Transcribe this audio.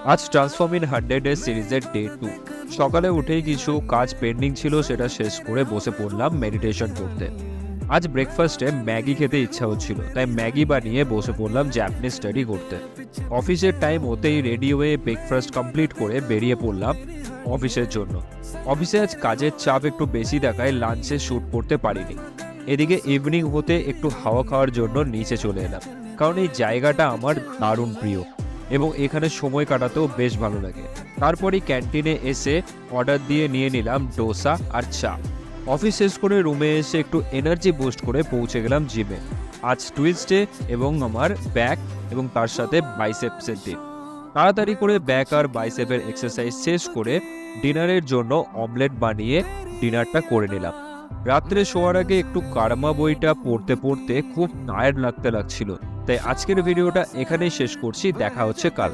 আজ transform in 100 days সিরিজের day 2। সকালে উঠেই কিছু কাজ পেন্ডিং ছিল, সেটা শেষ করে বসে পড়লাম মেডিটেশন করতে। আজ ব্রেকফাস্টে ম্যাগি খেতে ইচ্ছা হচ্ছিল, তাই ম্যাগি বানিয়ে বসে পড়লাম জাপানিজ স্টাডি করতে। অফিসের টাইম হতেই রেডি হয়ে ব্রেকফাস্ট কমপ্লিট করে বেরিয়ে পড়লাম অফিসের জন্য। অফিসে আজ কাজের চাপ একটু বেশি দেখায় লাঞ্চে শ্যুট করতে পারিনি। এদিকে ইভিনিং হতে একটু হাওয়া খাওয়ার জন্য নিচে চলে এলাম, কারণ এই জায়গাটা আমার দারুণ প্রিয় এবং এখানে সময় কাটাতেও বেশ ভালো লাগে। তারপরই ক্যান্টিনে এসে অর্ডার দিয়ে নিয়ে নিলাম ডোসা আর চা। অফিস শেষ করে রুমে এসে একটু এনার্জি বুস্ট করে পৌঁছে গেলাম জিমে। আজ টুইসডে এবং আমার ব্যাক এবং তার সাথে বাইসেপসের দিন। তাড়াতাড়ি করে ব্যাক আর বাইসেপের এক্সারসাইজ শেষ করে ডিনারের জন্য অমলেট বানিয়ে ডিনারটা করে নিলাম। রাত্রে শোয়ার আগে একটু কার্মা বইটা পড়তে পড়তে খুব টায়ার্ড লাগছিল, তাই আজকের ভিডিওটা এখানেই শেষ করছি। দেখা হচ্ছে কাল।